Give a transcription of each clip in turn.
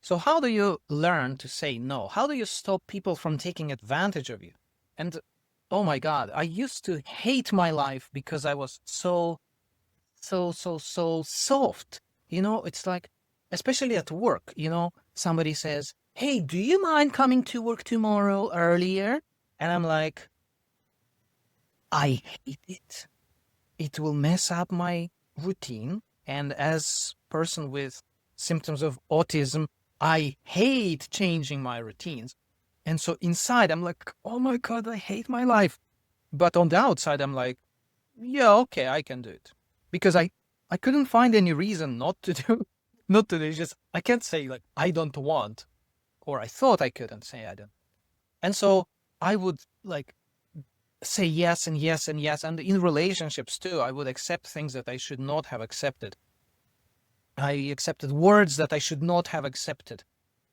So how do you learn to say no? How do you stop people from taking advantage of you? And oh my God, I used to hate my life because I was so soft. It's like, especially at work, somebody says, "Hey, do you mind coming to work tomorrow earlier?" And I'm like, I hate it. It will mess up my routine. And as person with symptoms of autism, I hate changing my routines. And so inside, I'm like, oh my God, I hate my life. But on the outside, I'm like, yeah, okay, I can do it. Because I couldn't find any reason not to do, not to do. It's just, I can't say like, I don't want, or I thought I couldn't say I don't. And so I would like say yes and yes and yes. And in relationships too, I would accept things that I should not have accepted. I accepted words that I should not have accepted.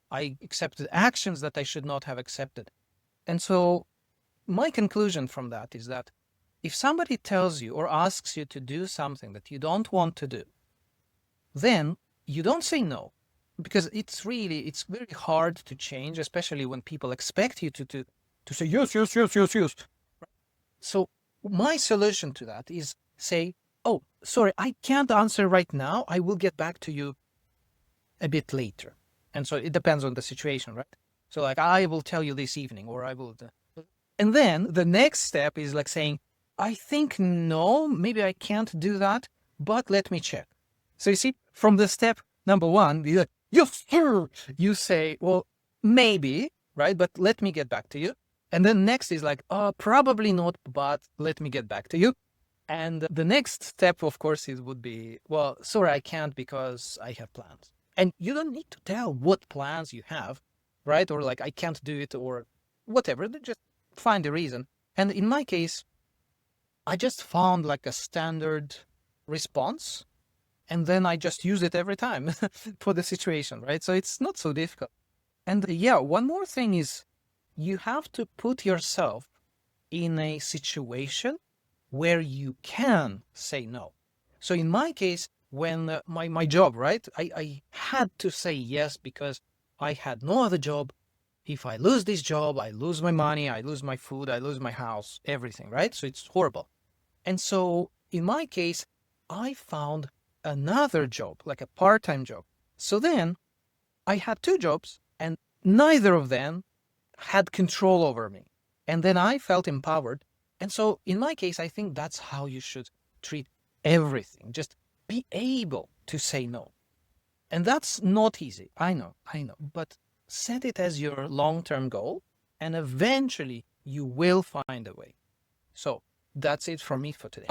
I accepted actions that I should not have accepted. And so my conclusion from that is that if somebody tells you or asks you to do something that you don't want to do, then you don't say no, because it's very hard to change, especially when people expect you to say yes, yes, yes, yes, yes. So my solution to that is say, oh, sorry, I can't answer right now. I will get back to you a bit later. And so it depends on the situation, right? So like, I will tell you this evening, or I will. And then the next step is like saying, I think no, maybe I can't do that, but let me check. So you see, from the step number one, you're like, yes, sir. You say, well, maybe, right? But let me get back to you. And then next is like, probably not, but let me get back to you. And the next step, of course, would be, well, sorry, I can't because I have plans. And you don't need to tell what plans you have, right? Or like, I can't do it or whatever. Just find a reason. And in my case, I just found like a standard response, and then I just use it every time for the situation, right? So it's not so difficult. And yeah, one more thing is you have to put yourself in a situation where you can say no. So in my case, when my job, right, I had to say yes because I had no other job. If I lose this job, I lose my money, I lose my food, I lose my house, everything, right? So it's horrible. And so in my case, I found another job, like a part-time job. So then I had two jobs and neither of them had control over me. And then I felt empowered. And so in my case, I think that's how you should treat everything. Just be able to say no. And that's not easy. I know. But set it as your long-term goal, and eventually you will find a way. So that's it from me for today.